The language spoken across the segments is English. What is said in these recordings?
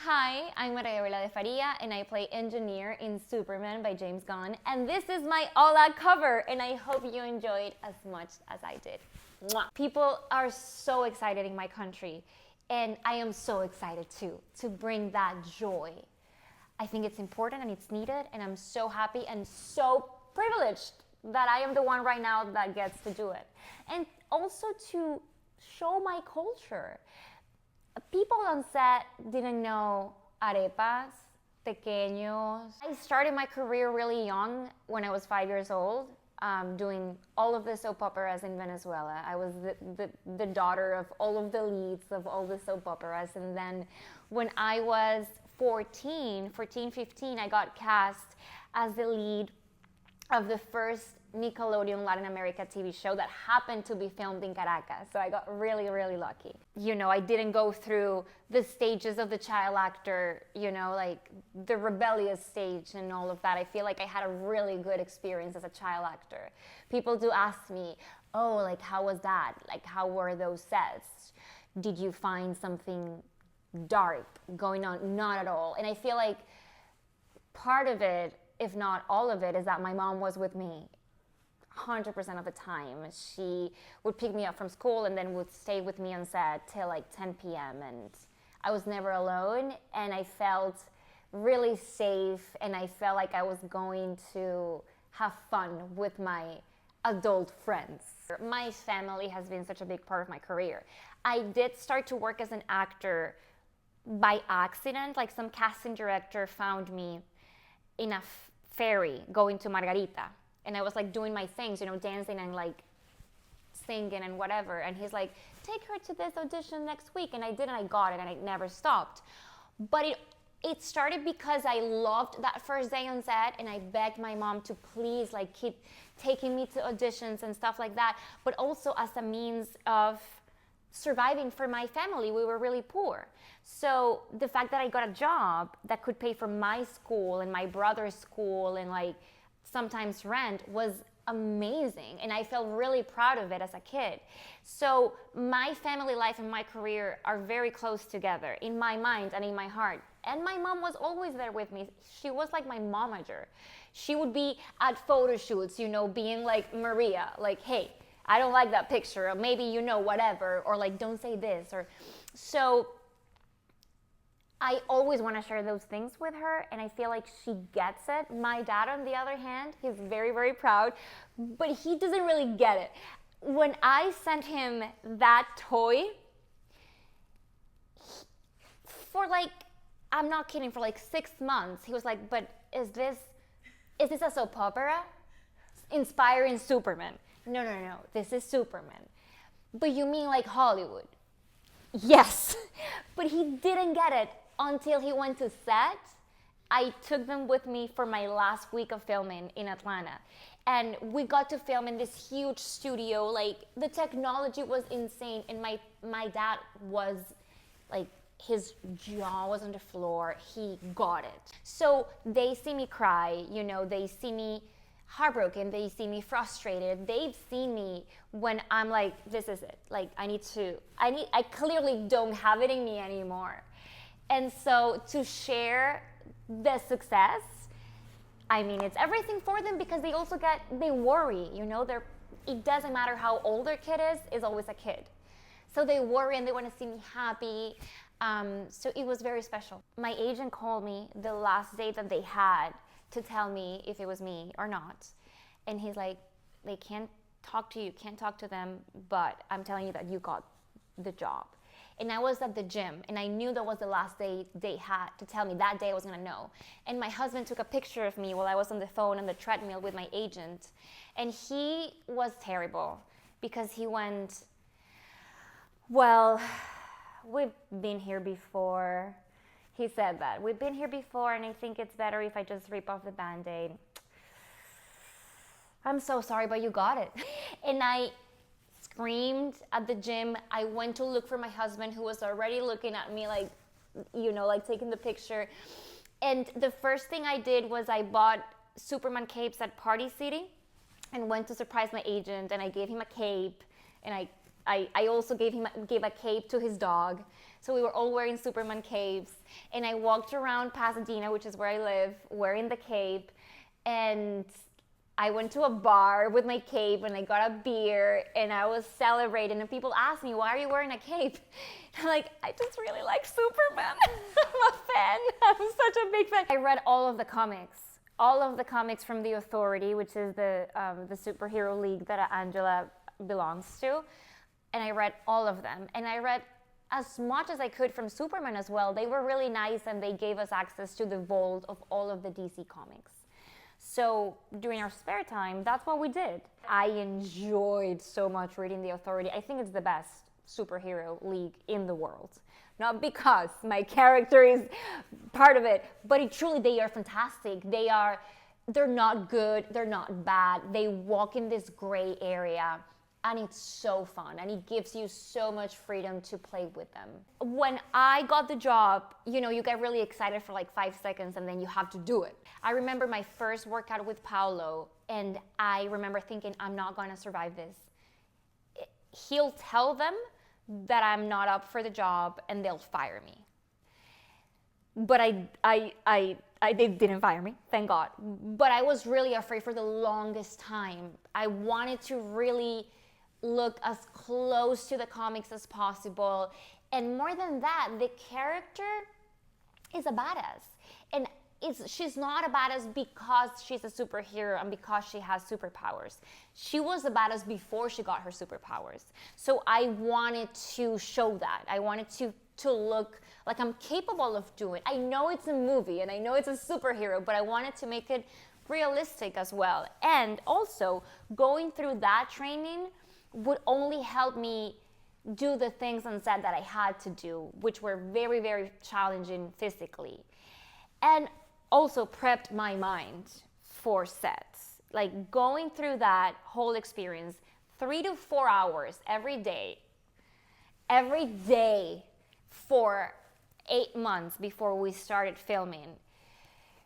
Hi, I'm Gabriela de Faría, and I play Engineer in Superman by James Gunn. And this is my HOLA cover, and I hope you enjoyed as much as I did. Mwah. People are so excited in my country, and I am so excited too, to bring that joy. I think it's important and it's needed, and I'm so happy and so privileged that I am the one right now that gets to do it. And also to show my culture. People on set didn't know arepas, tequeños. I started my career really young when I was 5 years old, doing all of the soap operas in Venezuela. I was the daughter of all of the leads of all the soap operas. And then when I was 15, I got cast as the lead of the first Nickelodeon Latin America TV show that happened to be filmed in Caracas. So I got really, really lucky. You know, I didn't go through the stages of the child actor, you know, like the rebellious stage and all of that. I feel like I had a really good experience as a child actor. People do ask me, oh, like, how was that? Like, how were those sets? Did you find something dark going on? Not at all. And I feel like part of it, if not all of it, is that my mom was with me 100% of the time. She would pick me up from school and then would stay with me on set till like 10 p.m. and I was never alone, and I felt really safe, and I felt like I was going to have fun with my adult friends. My family has been such a big part of my career. I did start to work as an actor by accident. Like, some casting director found me in a ferry going to Margarita. And I was like doing my things, you know, dancing and like singing and whatever. And he's like, take her to this audition next week. And I did, and I got it, and I never stopped. But it started because I loved that first day on set, and I begged my mom to please like keep taking me to auditions and stuff like that. But also as a means of surviving for my family. We were really poor. So the fact that I got a job that could pay for my school and my brother's school and like sometimes rent was amazing, and I felt really proud of it as a kid. So my family life and my career are very close together in my mind and in my heart. And my mom was always there with me. She was like my momager. She would be at photo shoots, you know, being like, Maria, like, hey, I don't like that picture, or maybe, you know, whatever, or like, don't say this. Or so I always want to share those things with her, and I feel like she gets it. My dad, on the other hand, he's very, very proud, but he doesn't really get it. When I sent him that toy, for like, I'm not kidding, for like 6 months, he was like, but is this a soap opera? Inspiring Superman. No, this is Superman. But you mean like Hollywood? Yes, but he didn't get it until he went to set. I took them with me for my last week of filming in Atlanta. And we got to film in this huge studio. Like, the technology was insane. And my dad was like, his jaw was on the floor. He got it. So they see me cry, you know, they see me heartbroken, they see me frustrated. They've seen me when I'm like, this is it. Like, I clearly don't have it in me anymore. And so to share the success, I mean, it's everything for them, because they worry, you know, it doesn't matter how old their kid is always a kid. So they worry and they want to see me happy. So it was very special. My agent called me the last day that they had to tell me if it was me or not. And he's like, they can't talk to you, can't talk to them, but I'm telling you that you got the job. And I was at the gym, and I knew that was the last day they had to tell me. That day I was gonna know. And my husband took a picture of me while I was on the phone on the treadmill with my agent. And he was terrible, because he went, well, we've been here before. He said that. We've been here before, and I think it's better if I just rip off the Band-Aid. I'm so sorry, but you got it. And I screamed at the gym. I went to look for my husband, who was already looking at me like, you know, like taking the picture. And the first thing I did was I bought Superman capes at Party City and went to surprise my agent, and I gave him a cape, and I also gave a cape to his dog. So we were all wearing Superman capes, and I walked around Pasadena, which is where I live, wearing the cape, and I went to a bar with my cape and I got a beer and I was celebrating, and people asked me, why are you wearing a cape? I'm like, I just really like Superman. I'm a fan. I'm such a big fan. I read all of the comics from The Authority, which is the superhero league that Angela belongs to. And I read all of them. And I read as much as I could from Superman as well. They were really nice, and they gave us access to the vault of all of the DC comics. So during our spare time, that's what we did. I enjoyed so much reading The Authority. I think it's the best superhero league in the world. Not because my character is part of it, but they are fantastic. They're not good, they're not bad. They walk in this gray area, and it's so fun, and it gives you so much freedom to play with them. When I got the job, you get really excited for like 5 seconds, and then you have to do it. I remember my first workout with Paolo, and I remember thinking, I'm not gonna survive this. He'll tell them that I'm not up for the job, and they'll fire me. But they didn't fire me, thank God. But I was really afraid for the longest time. I wanted to really look as close to the comics as possible. And more than that, the character is a badass. And she's not a badass because she's a superhero and because she has superpowers. She was a badass before she got her superpowers. So I wanted to show that. I wanted to look like I'm capable of doing. I know it's a movie and I know it's a superhero, but I wanted to make it realistic as well. And also, going through that training would only help me do the things on set that I had to do, which were very, very challenging physically. And also prepped my mind for sets. Like going through that whole experience, 3 to 4 hours every day for 8 months before we started filming,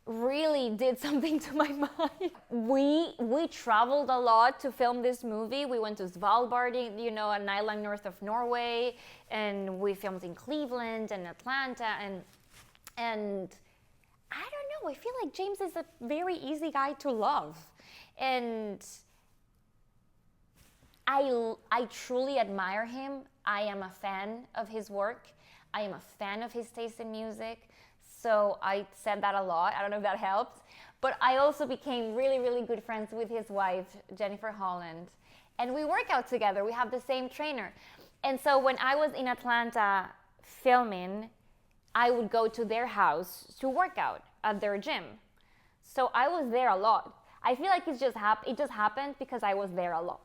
really did something to my mind. We traveled a lot to film this movie. We went to Svalbard, an island north of Norway, and we filmed in Cleveland and Atlanta, and I don't know, I feel like James is a very easy guy to love. And I truly admire him. I am a fan of his work. I am a fan of his taste in music. So I said that a lot. I don't know if that helped. But I also became really, really good friends with his wife, Jennifer Holland. And we work out together. We have the same trainer. And so when I was in Atlanta filming, I would go to their house to work out at their gym. So I was there a lot. I feel like it just happened because I was there a lot.